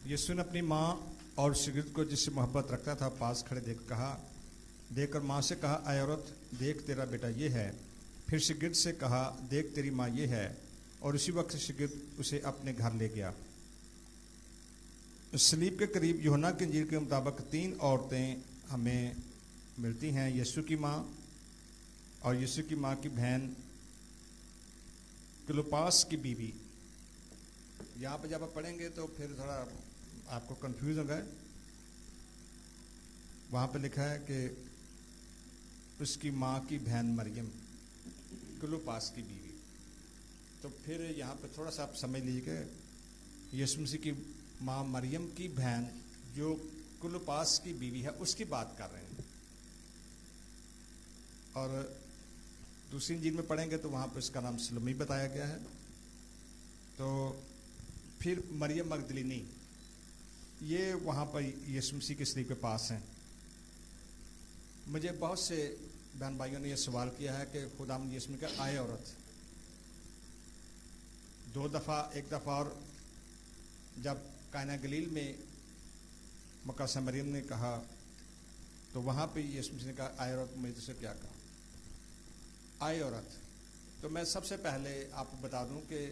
یسوع نے اپنی ماں اور شاگرد کو جس سے محبت رکھتا تھا پاس کھڑے دیکھ کر ماں سے کہا، اے عورت دیکھ تیرا بیٹا یہ ہے۔ پھر شاگرد سے کہا، دیکھ تیری ماں یہ ہے، اور اسی وقت شاگرد اسے اپنے گھر لے گیا۔ صلیب کے قریب یوحنا کی انجیل کے مطابق 3 عورتیں ہمیں ملتی ہیں، یسوع کی ماں اور یسوع کی ماں کی بہن کلوپاس کی بیوی۔ یہاں پہ جب آپ پڑھیں گے تو پھر تھوڑا آپ کو کنفیوز ہوگا۔ وہاں پہ لکھا ہے کہ اس کی ماں کی بہن مریم کلوپاس کی بیوی۔ تو پھر یہاں پہ تھوڑا سا آپ سمجھ لیجیے کہ یسوع مسیح کی ماں مریم کی بہن جو کلوپاس کی بیوی ہے اس کی بات کر رہے ہیں۔ اور دوسری انجیل میں پڑھیں گے تو وہاں پہ اس کا نام سلمی بتایا گیا ہے۔ تو پھر مریم مگدلینی یہ وہاں پر یسوع مسیح کے صلیب کے پاس ہیں۔ مجھے بہت سے بہن بھائیوں نے یہ سوال کیا ہے کہ خداوند یسوع مسیح کا آئے عورت 2 دفعہ، ایک دفعہ اور جب کائنہ گلیل میں مقدسہ مریم نے کہا تو وہاں پہ یسوع مسیح نے کہا، آئے عورت میں تجھ سے کیا کہا، آئے عورت۔ تو میں سب سے پہلے آپ کو بتا دوں کہ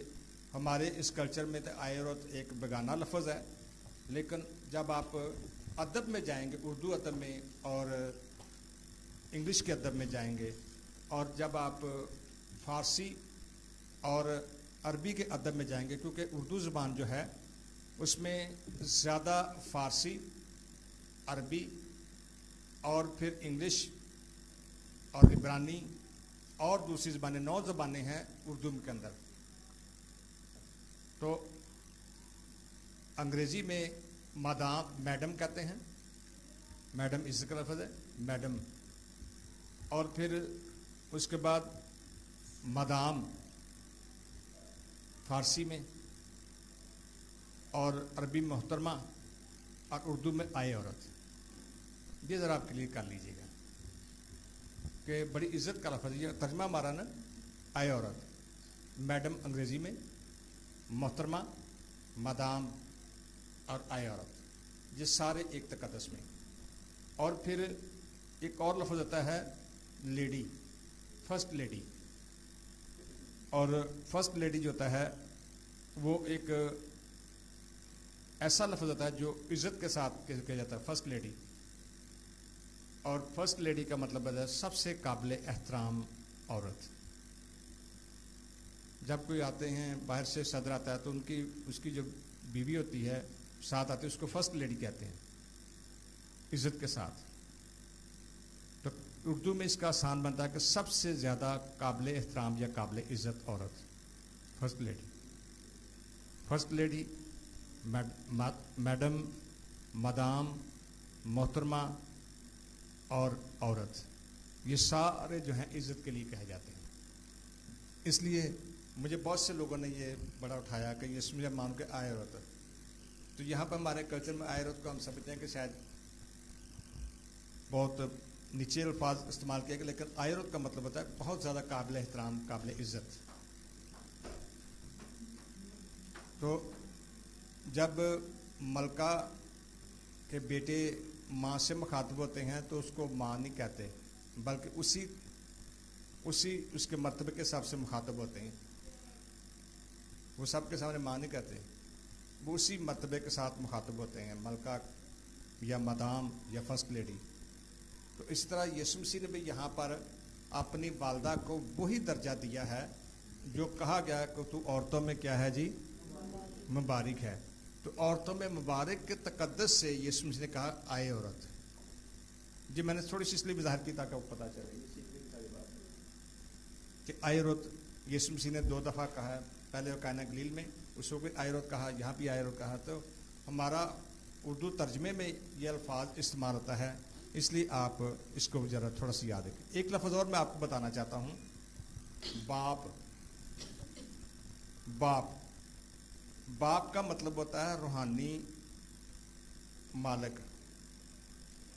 ہمارے اس کلچر میں تو آئے عورت ایک بیگانہ لفظ ہے، لیکن جب آپ ادب میں جائیں گے، اردو ادب میں اور انگلش کے ادب میں جائیں گے، اور جب آپ فارسی اور عربی کے ادب میں جائیں گے، کیونکہ اردو زبان جو ہے اس میں زیادہ فارسی، عربی اور پھر انگلش اور عبرانی اور دوسری زبانیں 9 زبانیں ہیں اردو کے اندر۔ تو انگریزی میں میڈم کہتے ہیں، میڈم عزت کا لفظ ہے میڈم، اور پھر اس کے بعد مدام فارسی میں، اور عربی محترمہ، اور اردو میں آئے عورت۔ یہ ذرا آپ کلیئر کر لیجیے گا کہ بڑی عزت کا لفظ یہ ترجمہ ہمارا نا، آئے عورت، میڈم انگریزی میں، محترمہ، مدام اور آئے عورت، یہ سارے ایک تقدس میں۔ اور پھر ایک اور لفظ ہوتا ہے لیڈی، فرسٹ لیڈی، اور فرسٹ لیڈی جو ہوتا ہے وہ ایک ایسا لفظ ہوتا ہے جو عزت کے ساتھ کہا جاتا ہے، فرسٹ لیڈی۔ اور فرسٹ لیڈی کا مطلب ہے سب سے قابل احترام عورت۔ جب کوئی آتے ہیں باہر سے صدر آتا ہے تو اس کی جو بیوی ہوتی ہے ساتھ آتی ہے، اس کو فرسٹ لیڈی کہتے ہیں، عزت کے ساتھ۔ تو اردو میں اس کا آسان بنتا ہے کہ سب سے زیادہ قابل احترام یا قابل عزت عورت، first lady. First lady, madam, مدام، محترمہ اور عورت، یہ سارے جو ہیں عزت کے لیے کہے جاتے ہیں۔ اس لیے مجھے بہت سے لوگوں نے یہ بڑا اٹھایا کہ یسوع مسیح مان کے آئے عورت، تو یہاں پر ہمارے کلچر میں آئے عورت کو ہم سمجھتے ہیں کہ شاید بہت نیچے الفاظ استعمال کیا گیا، لیکن آئے عورت کا مطلب ہوتا ہے بہت زیادہ قابل احترام، قابل عزت۔ تو جب ملکہ کے بیٹے ماں سے مخاطب ہوتے ہیں تو اس کو ماں نہیں کہتے، بلکہ اس کے مرتبے کے حساب سے مخاطب ہوتے ہیں۔ وہ سب کے سامنے ماں نہیں کہتے، وہ اسی مرتبے کے ساتھ مخاطب ہوتے ہیں، ملکہ یا مدام یا فرسٹ لیڈی۔ تو اس طرح یسوع مسیح نے بھی یہاں پر اپنی والدہ کو وہی درجہ دیا ہے جو کہا گیا کہ تو عورتوں میں کیا ہے جی، مبارک ہے۔ تو عورتوں میں مبارک کے تقدس سے یسوع مسیح نے کہا آئے عورت۔ جی میں نے تھوڑی سی اس لیے بھی ظاہر کی تاکہ وہ پتہ چلے کہ آئے عورت یسوع مسیح نے 2 دفعہ کہا ہے، پہلے کائنہ گلیل میں اس کو بھی آئے عورت کہا، یہاں بھی آئے عورت کہا۔ تو ہمارا اردو ترجمے میں یہ الفاظ استعمال ہوتا ہے، اس لیے آپ اس کو ذرا تھوڑا سا یاد رکھیں۔ ایک لفظ اور میں آپ کو بتانا چاہتا ہوں، باپ۔ باپ کا مطلب ہوتا ہے روحانی مالک،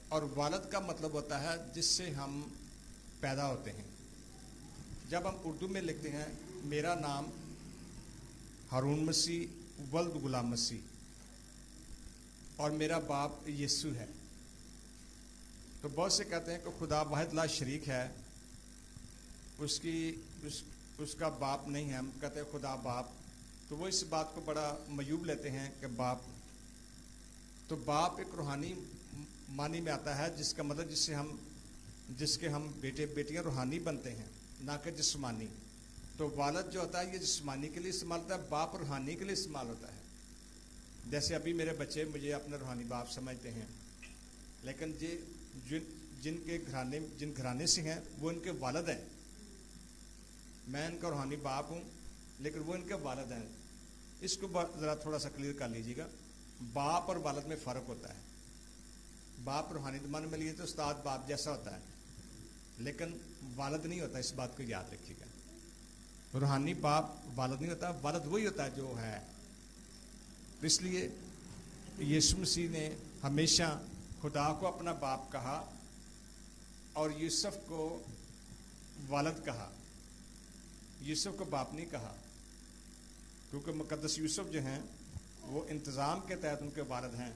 اور والد کا مطلب ہوتا ہے جس سے ہم پیدا ہوتے ہیں۔ جب ہم اردو میں لکھتے ہیں میرا نام ہارون مسیح ولد غلام مسیح، اور میرا باپ یسوع ہے. تو بہت سے کہتے ہیں کہ خدا واحد لا شریک ہے, اس کا باپ نہیں ہے. ہم کہتے ہیں خدا باپ, تو وہ اس بات کو بڑا معیوب لیتے ہیں کہ باپ. تو باپ ایک روحانی معنی میں آتا ہے, جس کا مطلب جس کے ہم بیٹے بیٹیاں روحانی بنتے ہیں, نہ کہ جسمانی. تو والد جو ہوتا ہے یہ جسمانی کے لیے استعمال ہوتا ہے, باپ روحانی کے لیے استعمال ہوتا ہے. جیسے ابھی میرے بچے مجھے اپنا روحانی باپ سمجھتے ہیں, لیکن جن گھرانے سے ہیں وہ ان کے والد ہیں. میں ان کا روحانی باپ ہوں لیکن وہ ان کے والد ہیں. اس کو ذرا تھوڑا سا کلیئر کر لیجیے گا. باپ اور والد میں فرق ہوتا ہے. باپ روحانی زمانے میں لیے تو استاد باپ جیسا ہوتا ہے, لیکن والد نہیں ہوتا. اس بات کو یاد رکھیے گا. روحانی باپ والد نہیں ہوتا, والد وہی ہوتا ہے جو ہے. اس لیے یسوع مسیح نے ہمیشہ خدا کو اپنا باپ کہا اور یوسف کو والد کہا. یوسف کو باپ نہیں کہا, کیونکہ مقدس یوسف جو ہیں وہ انتظام کے تحت ان کے والد ہیں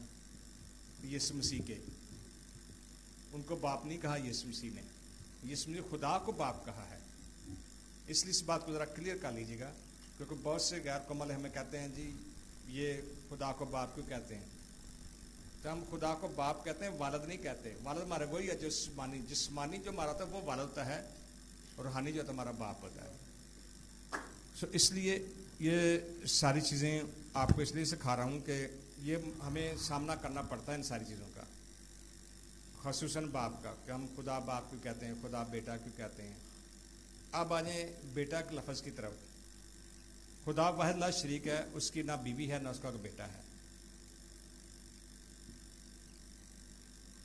یسوع مسیح کے. ان کو باپ نہیں کہا یسوع مسیح نے. یسوع مسیح خدا کو باپ کہا ہے. اس لیے اس بات کو ذرا کلیئر کر لیجیے گا, کیونکہ بہت سے غیر کمل ہمیں کہتے ہیں جی یہ خدا کو باپ کیوں کہتے ہیں. تو ہم خدا کو باپ کہتے ہیں, والد نہیں کہتے. والد ہمارا وہی ہے جو جسمانی جو ہمارا ہوتا ہے وہ والد ہوتا ہے, اور روحانی جو ہوتا ہے ہمارا باپ ہوتا ہے. اس لیے یہ ساری چیزیں آپ کو اس لیے سکھا رہا ہوں کہ یہ ہمیں سامنا کرنا پڑتا ہے ان ساری چیزوں کا, خصوصاً باپ کا, کہ ہم خدا باپ کیوں کہتے ہیں, خدا بیٹا کیوں کہتے ہیں. اب آ جائیں بیٹا کے لفظ کی طرف. خدا واحد لا شریک ہے, اس کی نہ بیوی ہے نہ اس کا بیٹا ہے.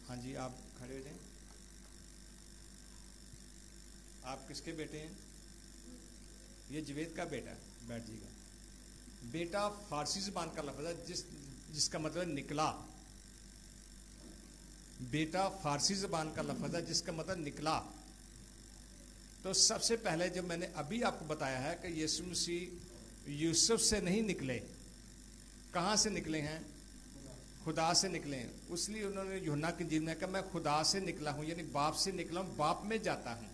ہاں جی آپ کھڑے ہو جائیں. آپ کس کے بیٹے ہیں؟ یہ جوید کا بیٹا ہے. بیٹھ جائیے گا. بیٹا فارسی زبان کا لفظ ہے جس کا مطلب نکلا. بیٹا فارسی زبان کا لفظ ہے جس کا مطلب نکلا. تو سب سے پہلے جو میں نے ابھی آپ کو بتایا ہے کہ یسوع مسیح یوسف سے نہیں نکلے. کہاں سے نکلے ہیں؟ خدا سے نکلے ہیں. اس لیے انہوں نے یوحنا کی انجیل میں کہا میں خدا سے نکلا ہوں, یعنی باپ سے نکلا ہوں, باپ میں جاتا ہوں.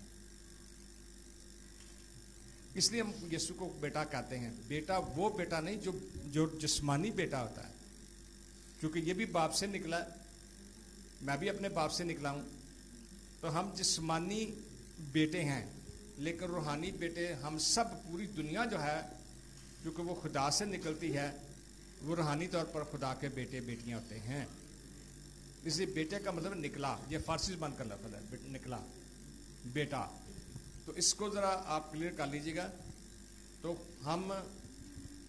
اس لیے ہم یسوع کو بیٹا کہتے ہیں. بیٹا وہ بیٹا نہیں جو جسمانی بیٹا ہوتا ہے, کیونکہ یہ بھی باپ سے نکلا ہے, میں بھی اپنے باپ سے نکلا ہوں. تو ہم جسمانی بیٹے ہیں, لیکن روحانی بیٹے ہم سب, پوری دنیا جو ہے کیونکہ وہ خدا سے نکلتی ہے, وہ روحانی طور پر خدا کے بیٹے بیٹیاں ہوتے ہیں. اس لیے بیٹے کا مطلب نکلا, یہ فارسی زبان کا لفظ ہے نکلا, بیٹا. تو اس کو ذرا آپ کلیئر کر لیجیے گا. تو ہم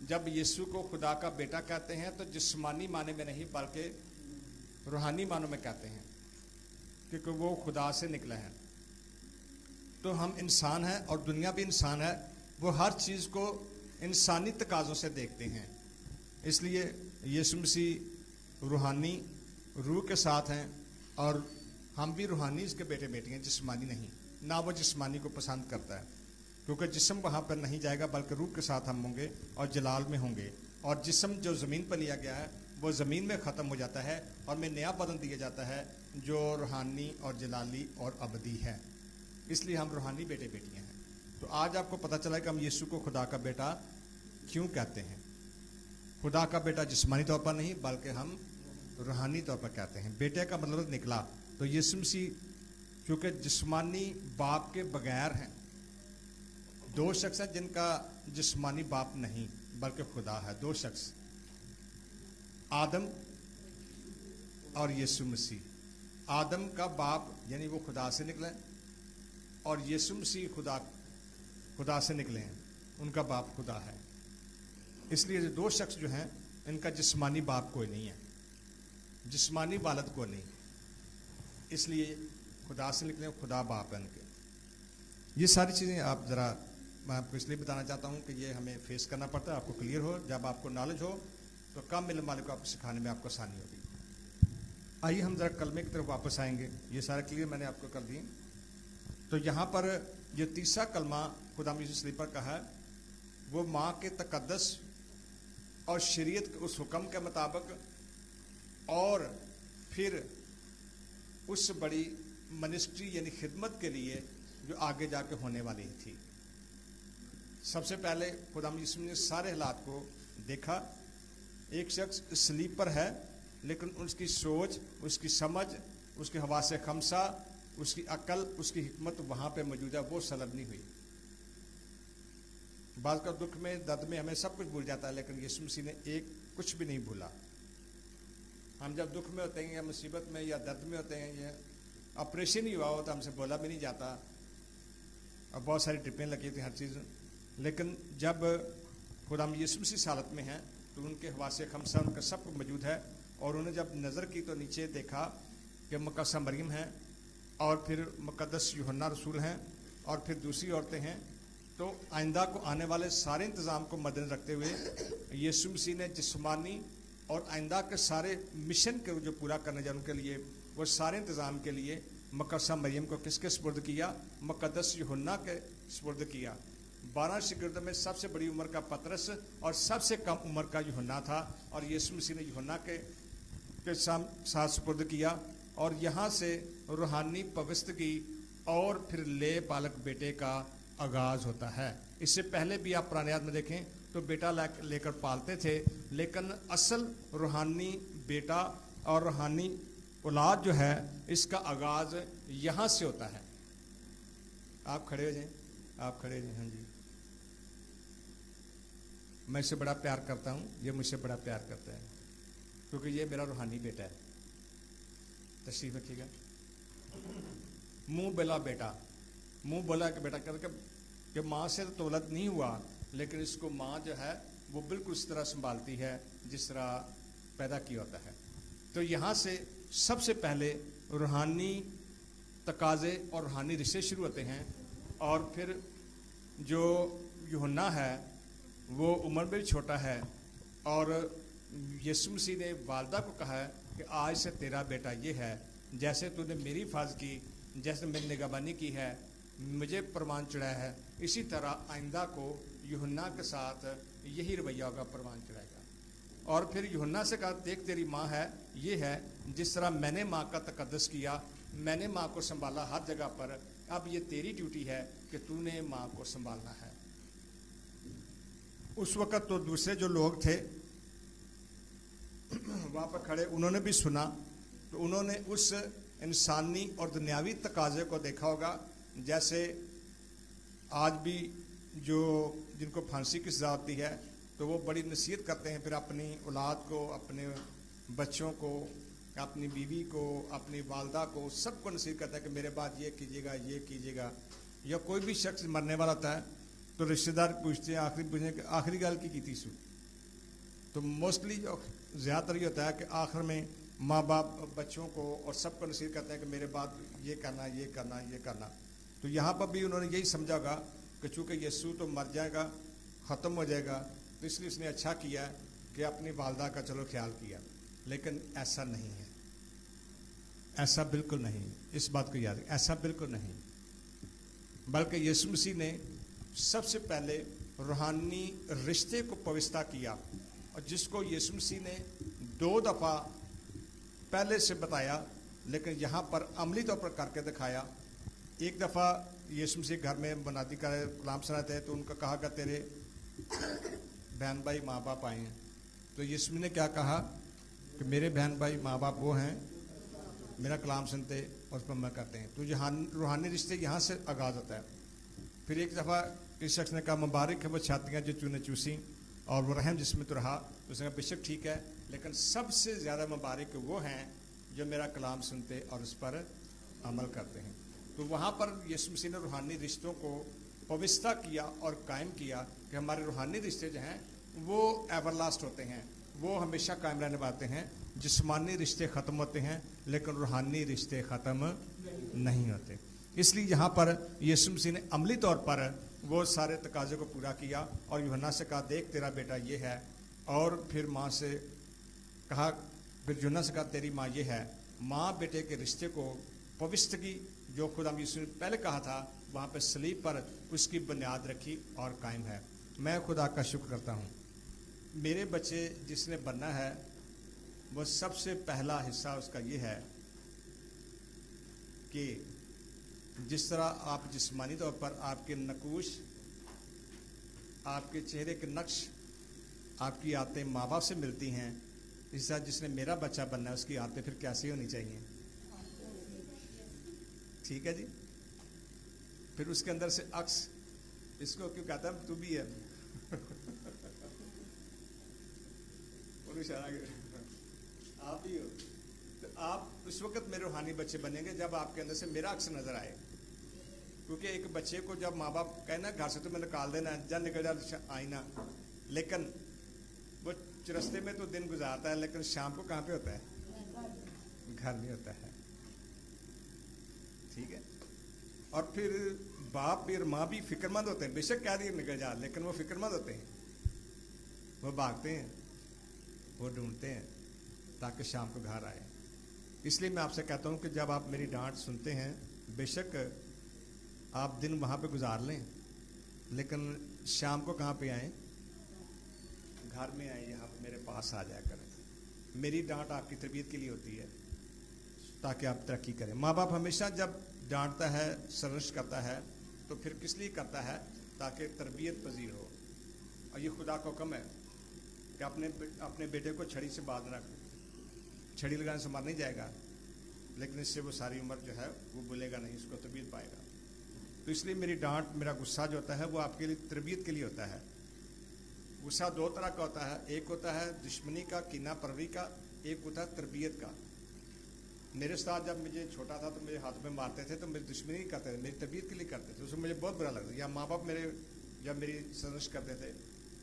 جب یسوع کو خدا کا بیٹا کہتے ہیں تو جسمانی معنی میں نہیں بلکہ روحانی معنوں میں کہتے ہیں, کیونکہ وہ خدا سے نکلا ہے. تو ہم انسان ہیں اور دنیا بھی انسان ہے, وہ ہر چیز کو انسانی تقاضوں سے دیکھتے ہیں. اس لیے یسوع مسیح روحانی روح کے ساتھ ہیں, اور ہم بھی روحانی اس کے بیٹے بیٹی ہیں, جسمانی نہیں. نہ وہ جسمانی کو پسند کرتا ہے, کیونکہ جسم وہاں پر نہیں جائے گا بلکہ روح کے ساتھ ہم ہوں گے اور جلال میں ہوں گے. اور جسم جو زمین پر لیا گیا ہے وہ زمین میں ختم ہو جاتا ہے, اور میں نیا بدن دیا جاتا ہے جو روحانی اور جلالی اور ابدی ہے. اس لیے ہم روحانی بیٹے بیٹیاں ہیں. تو آج آپ کو پتہ چلا کہ ہم یسوع کو خدا کا بیٹا کیوں کہتے ہیں. خدا کا بیٹا جسمانی طور پر نہیں بلکہ ہم روحانی طور پر کہتے ہیں. بیٹے کا مطلب نکلا. تو یسوع مسیح کیونکہ جسمانی باپ کے بغیر ہیں, دو شخص ہیں جن کا جسمانی باپ نہیں بلکہ خدا ہے. دو شخص, آدم اور یسوع مسیح. آدم کا باپ یعنی وہ خدا سے نکلے, اور یسوع مسیح خدا سے نکلے ہیں, ان کا باپ خدا ہے. اس لیے دو شخص جو ہیں ان کا جسمانی باپ کوئی نہیں ہے, جسمانی والد کو نہیں. اس لیے خدا سے نکلے, خدا باپ ہے ان کے. یہ ساری چیزیں آپ ذرا میں آپ کو اس لیے بتانا چاہتا ہوں کہ یہ ہمیں فیس کرنا پڑتا ہے. آپ کو کلیئر ہو, جب آپ کو نالج ہو تو کم علم والے کو آپ کو سکھانے میں آپ کو آسانی ہوگی. آئیے ہم ذرا کلمے کی طرف واپس آئیں گے. یہ سارے کلیئر میں نے آپ کو کر دیے. تو یہاں پر یہ تیسرا کلمہ خدا یسوع مسیح پر کا ہے, وہ ماں کے تقدس اور شریعت کے اس حکم کے مطابق اور پھر اس بڑی منسٹری یعنی خدمت کے لیے جو آگے جا کے ہونے والی تھی. سب سے پہلے خدا یسوع نے سارے حالات کو دیکھا. ایک شخص سلیب پر ہے لیکن اس کی سوچ, اس کی سمجھ, اس کے حواس خمسہ, اس کی عقل, اس کی حکمت وہاں پہ موجود ہے, وہ سلب نہیں ہوئی. بعض کا دکھ میں درد میں ہمیں سب کچھ بھول جاتا ہے, لیکن یسوع مسیح نے ایک کچھ بھی نہیں بھولا. ہم جب دکھ میں ہوتے ہیں یا مصیبت میں یا درد میں ہوتے ہیں, یا آپریشن ہی ہوا ہو تو ہم سے بولا بھی نہیں جاتا, اور بہت ساری ٹپیں لگی ہوتی ہر چیز. لیکن جب خدا یسوع مسیح حالت میں ہیں تو ان کے حواس خمسہ ان کا سب موجود ہے, اور انہوں نے جب نظر کی تو نیچے دیکھا کہ مقدسہ مریم ہیں, اور پھر مقدس یوحنا رسول ہیں, اور پھر دوسری عورتیں ہیں. تو آئندہ کو آنے والے سارے انتظام کو مد نظر رکھتے ہوئے یسوع مسیح نے جسمانی اور آئندہ کے سارے مشن کے جو پورا کرنے جا ان کے لیے وہ سارے انتظام کے لیے مقدسہ مریم کو کس کے سپرد کیا؟ مقدس یوحنا کے سپرد کیا. 12 شاگردوں میں سب سے بڑی عمر کا پطرس اور سب سے کم عمر کا یوحنا تھا, اور یسوع مسیح نے یوحنا کے ساتھ سپرد کیا. اور یہاں سے روحانی پوستگی اور پھر لے پالک بیٹے کا آغاز ہوتا ہے. اس سے پہلے بھی آپ پرانے یاد میں دیکھیں تو بیٹا لے کر پالتے تھے, لیکن اصل روحانی بیٹا اور روحانی اولاد جو ہے اس کا آغاز یہاں سے ہوتا ہے. آپ کھڑے ہو جائیں, آپ کھڑے ہو جائیں. ہاں جی, میں اسے بڑا پیار کرتا ہوں, یہ مجھ سے بڑا پیار کرتا ہے کیونکہ یہ میرا روحانی بیٹا ہے. تشریف رکھیے گا. منہ بلا بیٹا, منہ بولا کہ بیٹا کر کے کہ ماں سے تو ولد نہیں ہوا, لیکن اس کو ماں جو ہے وہ بالکل اس طرح سنبھالتی ہے جس طرح پیدا کیا ہوتا ہے. تو یہاں سے سب سے پہلے روحانی تقاضے اور روحانی رشتے شروع ہوتے ہیں. اور پھر جو یوحنا ہے وہ عمر میں بھی چھوٹا ہے, اور یسوع مسیح نے والدہ کو کہا ہے کہ آج سے تیرا بیٹا یہ ہے, جیسے تو نے میری حفاظت کی, جیسے میری نگہبانی کی ہے, مجھے پروان چڑھایا ہے, اسی طرح آئندہ کو یوحنا کے ساتھ یہی رویہ ہوگا, پروان چڑھائے گا. اور پھر یوحنا سے کہا دیکھ تیری ماں ہے, یہ ہے جس طرح میں نے ماں کا تقدس کیا, میں نے ماں کو سنبھالا ہر جگہ پر, اب یہ تیری ڈیوٹی ہے کہ تو نے ماں کو سنبھالنا ہے. اس وقت تو دوسرے جو لوگ تھے وہاں پر کھڑے, انہوں نے بھی سنا, تو انہوں نے اس انسانی اور دنیاوی تقاضے کو دیکھا ہوگا. جیسے آج بھی جو جن کو پھانسی کی سزا ہوتی ہے تو وہ بڑی نصیحت کرتے ہیں پھر اپنی اولاد کو, اپنے بچوں کو, اپنی بیوی کو, اپنی والدہ کو, سب کو نصیحت کرتا ہے کہ میرے بعد یہ کیجیے گا, یہ کیجیے گا. یا کوئی بھی شخص مرنے والا ہوتا ہے تو رشتہ دار پوچھتے ہیں آخری گل کی تھی سو, تو موسٹلی جو زیادہ تر یہ ہوتا ہے کہ آخر میں ماں باپ بچوں کو اور سب کو نصیحت کرتے ہیں کہ میرے بعد یہ کرنا, یہ کرنا, یہ کرنا. تو یہاں پر بھی انہوں نے یہی سمجھا ہوگا کہ چونکہ یسوع تو مر جائے گا, ختم ہو جائے گا, تو اس لیے اس نے اچھا کیا کہ اپنی والدہ کا چلو خیال کیا. لیکن ایسا نہیں ہے, ایسا بالکل نہیں. اس بات کو یاد رکھیں, ایسا بالکل نہیں. بلکہ یسوع مسیح نے سب سے پہلے روحانی رشتے کو پوستہ کیا, اور جس کو یسوع مسیح نے 2 دفعہ پہلے سے بتایا لیکن یہاں پر عملی طور پر کر کے دکھایا. ایک دفعہ یسوع مسیح گھر میں منادی کا کلام سناتے ہیں تو ان کا کہا کہ تیرے بہن بھائی ماں باپ آئے ہیں. تو یسوع نے کیا کہا کہ میرے بہن بھائی ماں باپ وہ ہیں میرا کلام سنتے اور اس پر عمل کرتے ہیں. تو روحانی رشتے یہاں سے آغاز ہوتا ہے. پھر ایک دفعہ اس شخص نے کہا مبارک ہے وہ چھاتیاں جو چونے چوسی اور وہ رحم جس میں تو رہا. تو اس نے کہا بے شک ٹھیک ہے, لیکن سب سے زیادہ مبارک وہ ہیں جو میرا کلام سنتے اور اس پر عمل کرتے ہیں. تو وہاں پر یسوع مسیح نے روحانی رشتوں کو پوستہ کیا اور قائم کیا کہ ہمارے روحانی رشتے جو ہیں وہ ایور لاسٹ ہوتے ہیں, وہ ہمیشہ قائم رہنے والے ہیں. جسمانی رشتے ختم ہوتے ہیں لیکن روحانی رشتے ختم نہیں ہوتے. اس لیے یہاں پر یسوع مسیح نے عملی طور پر وہ سارے تقاضے کو پورا کیا, اور یوحنا سے کہا دیکھ تیرا بیٹا یہ ہے, اور پھر ماں سے کہا, پھر یوحنا سے کہا تیری ماں یہ ہے. ماں بیٹے کے رشتے کو پوستگی جو خدا یسوع نے پہلے کہا تھا وہاں پہ صلیب پر اس کی بنیاد رکھی اور قائم ہے. میں خدا کا شکر کرتا ہوں میرے بچے جس نے بننا ہے وہ سب سے پہلا حصہ اس کا یہ ہے کہ جس طرح آپ جسمانی طور پر آپ کے نقوش، آپ کے چہرے کے نقش، آپ کی عادتیں ماں باپ سے ملتی ہیں، اس طرح جس نے میرا بچہ بننا ہے اس کی عادتیں پھر کیسی ہونی چاہیے؟ ٹھیک ہے جی. پھر اس کے اندر سے عکس، اس کو کیوں کہتا ہے تو بھی ہے آپ ہی ہو. تو آپ اس وقت میرے روحانی بچے بنیں گے جب آپ کے اندر سے میرا عکس نظر آئے. کیونکہ ایک بچے کو جب ماں باپ کہنا گھر سے تو میں نکال دینا ہے، جا نکل جا آئینہ، لیکن وہ رستے میں تو دن گزارتا ہے، لیکن شام کو کہاں پہ ہوتا ہے؟ گھر میں ہوتا ہے. ٹھیک ہے. اور پھر باپ بھی اور ماں بھی فکر مند ہوتے ہیں، بے شک کہہ دیا نکل جا، لیکن وہ فکر مند ہوتے ہیں، وہ بھاگتے ہیں، وہ ڈھونڈتے ہیں تاکہ شام کو گھر آئے. اس لیے میں آپ سے کہتا ہوں کہ جب آپ میری ڈانٹ سنتے ہیں، بے شک آپ دن وہاں پہ گزار لیں، لیکن شام کو کہاں پہ آئیں؟ گھر میں آئیں، یہاں پہ میرے پاس آ جایا کریں. میری ڈانٹ آپ کی تربیت کے لیے ہوتی ہے تاکہ آپ ترقی کریں. ماں باپ ہمیشہ جب ڈانٹتا ہے، سرزنش کرتا ہے، تو پھر کس لیے کرتا ہے؟ تاکہ تربیت پذیر ہو. اور یہ خدا کا حکم ہے کہ اپنے بیٹے کو چھڑی سے باندھ رکھ. چھڑی لگانے سے مر نہیں جائے گا، لیکن اس سے وہ ساری عمر جو ہے وہ بھولے گا نہیں، اس کو تربیت پائے گا. تو اس لیے میری ڈانٹ، میرا غصہ جو ہوتا ہے وہ آپ کے لیے تربیت کے لیے ہوتا ہے. غصہ دو طرح کا ہوتا ہے، ایک ہوتا ہے دشمنی کا، کینہ پروری کا، ایک ہوتا ہے تربیت کا. میرے ساتھ جب مجھے چھوٹا تھا تو میرے ہاتھ میں مارتے تھے تو میری دشمنی نہیں کرتے تھے، میری تربیت کے لیے کرتے تھے. اس میں مجھے بہت برا لگتا. یا ماں باپ میرے جب میری سرزنش کرتے تھے،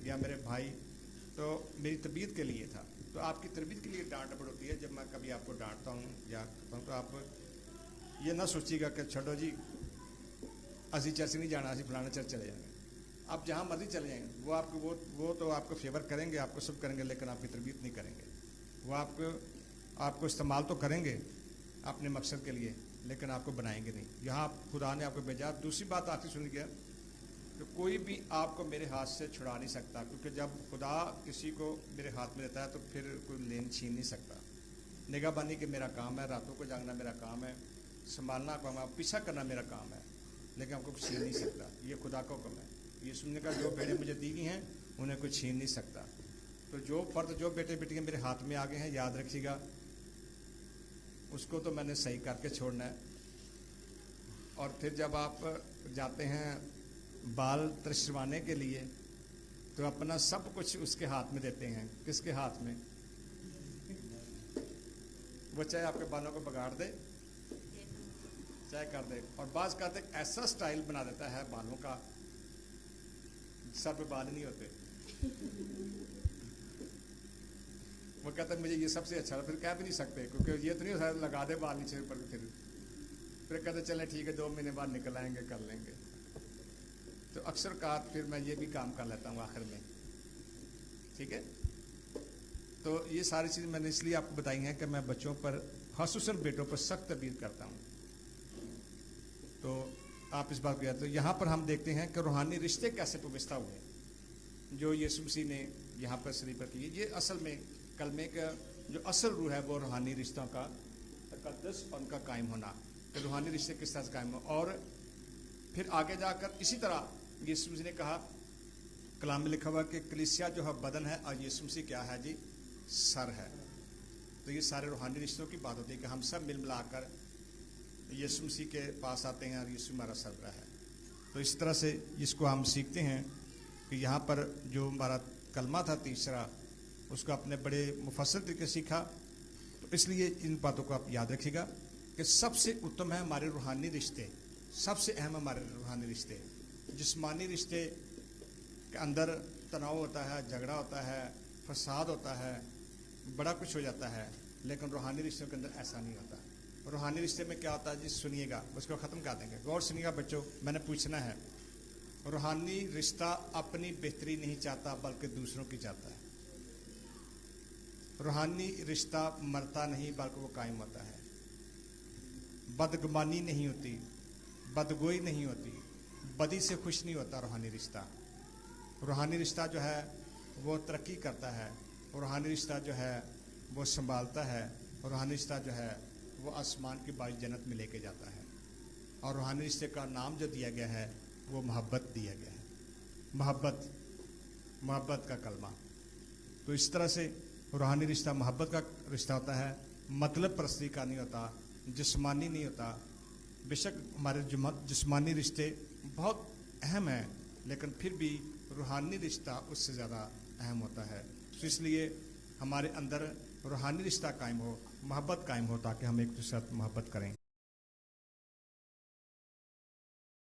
یا میرے بھائی، تو میری تربیت کے لیے تھا. تو آپ کی تربیت کے لیے ڈانٹ ڈپٹ ہوتی ہے. جب میں کبھی آپ کو ڈانٹتا ہوں یا کرتا ہوں تو آپ یہ نہ سوچیے گا کہ چھوڑو جی اسی چرچ نہیں جانا، اسی فلانا چرچ چلے جائیں گے. آپ جہاں مرضی چلے جائیں گے، وہ آپ کو وہ تو آپ کو فیور کریں گے، آپ کو سب کریں گے، لیکن آپ کی تربیت نہیں کریں گے. وہ آپ کو استعمال تو کریں گے اپنے مقصد کے لیے، لیکن آپ کو بنائیں گے نہیں. یہاں خدا نے آپ کو بھیجا. دوسری بات آپ کی سنی گیا کہ کوئی بھی آپ کو میرے ہاتھ سے چھڑا نہیں سکتا، کیونکہ جب خدا کسی کو میرے ہاتھ میں دیتا ہے تو پھر کوئی لین چھین نہیں سکتا. نگاہ بانی کہ میرا کام ہے، راتوں کو جاگنا میرا کام ہے، سنبھالنا کام ہے، پیچھا کرنا میرا کام ہے، لیکن آپ کو کچھ چھین نہیں سکتا. یہ خدا کا حکم ہے. یہ سننے کا جو بیڑے مجھے دی گئی ہیں انہیں کوئی چھین نہیں سکتا. تو جو فرد، جو بیٹے بیٹیاں میرے ہاتھ میں آگے ہیں، یاد رکھیے گا اس کو تو میں نے صحیح کر کے چھوڑنا ہے. اور پھر جب آپ جاتے ہیں بال ترشوانے کے لیے تو اپنا سب کچھ اس کے ہاتھ میں دیتے ہیں. کس کے ہاتھ میں؟ وہ چاہے آپ کے بالوں کو بگاڑ دے، چاہے کر دے. اور بعض کہتے ایسا سٹائل بنا دیتا ہے بالوں کا، سر پہ بال نہیں ہوتے. وہ کہتا ہے مجھے یہ سب سے اچھا، پھر کہہ بھی نہیں سکتے کیونکہ یہ تو نہیں ہوتا لگا دے بال نیچے پر. پھر کہتے چلیں ٹھیک ہے 2 مہینے بعد نکل آئیں گے، کر لیں گے. تو اکثر کات پھر میں یہ بھی کام کر لیتا ہوں آخر میں. ٹھیک ہے. تو یہ ساری چیزیں میں نے اس لیے آپ کو بتائی ہیں کہ میں بچوں پر، خصوصاً بیٹوں پر سخت تربیت کرتا ہوں. تو آپ اس بات کو یاد. تو یہاں پر ہم دیکھتے ہیں کہ روحانی رشتے کیسے پوستہ ہوئے جو یسوع مسیح نے یہاں پر سلیب پر کیے. یہ اصل میں کلمے کا جو اصل روح ہے وہ روحانی رشتوں کا تقدس اور ان کا قائم ہونا، کہ روحانی رشتے کس طرح سے قائم ہو. اور پھر آگے جا کر اسی طرح یسوع مسیح نے کہا، کلام میں لکھا ہوا کہ کلیسیا جو ہے بدن ہے اور یسوع مسیح کیا ہے جی؟ سر ہے. تو یہ سارے روحانی رشتوں کی بات ہوتی ہے کہ ہم سب مل ملا کر یسوع مسیح کے پاس آتے ہیں اور یسوع ہمارا سربراہ ہے. تو اس طرح سے اس کو ہم سیکھتے ہیں کہ یہاں پر جو ہمارا کلمہ تھا تیسرا، اس کو اپنے بڑے مفصل طریقے سے سیکھا. تو اس لیے ان باتوں کو آپ یاد رکھیے گا کہ سب سے اتم ہے ہمارے روحانی رشتے، سب سے اہم ہمارے روحانی رشتے. جسمانی رشتے کے اندر تناؤ ہوتا ہے، جھگڑا ہوتا ہے، فساد ہوتا ہے، بڑا کچھ ہو جاتا ہے، لیکن روحانی رشتوں کے اندر ایسا نہیں ہوتا. روحانی رشتے میں کیا ہوتا ہے جی؟ سنیے گا، اس کو ختم کر دیں گے. غور سنیے گا بچوں، میں نے پوچھنا ہے. روحانی رشتہ اپنی بہتری نہیں چاہتا بلکہ دوسروں کی چاہتا ہے. روحانی رشتہ مرتا نہیں بلکہ وہ قائم ہوتا ہے. بدگمانی نہیں ہوتی، بدگوئی نہیں ہوتی، بدی سے خوش نہیں ہوتا روحانی رشتہ. روحانی رشتہ جو ہے وہ ترقی کرتا ہے. روحانی رشتہ جو ہے وہ سنبھالتا ہے، اور روحانی رشتہ جو ہے وہ آسمان کی باعث جنت میں لے کے جاتا ہے. اور روحانی رشتے کا نام جو دیا گیا ہے وہ محبت دیا گیا ہے. محبت کا کلمہ. تو اس طرح سے روحانی رشتہ محبت کا رشتہ ہوتا ہے، مطلب پرستی کا نہیں ہوتا، جسمانی نہیں ہوتا. بے شک ہمارے جسمانی رشتے بہت اہم ہیں، لیکن پھر بھی روحانی رشتہ اس سے زیادہ اہم ہوتا ہے. تو اس لیے ہمارے اندر روحانی رشتہ قائم ہو، محبت قائم ہو، تاکہ ہم ایک دوسرے سے محبت کریں.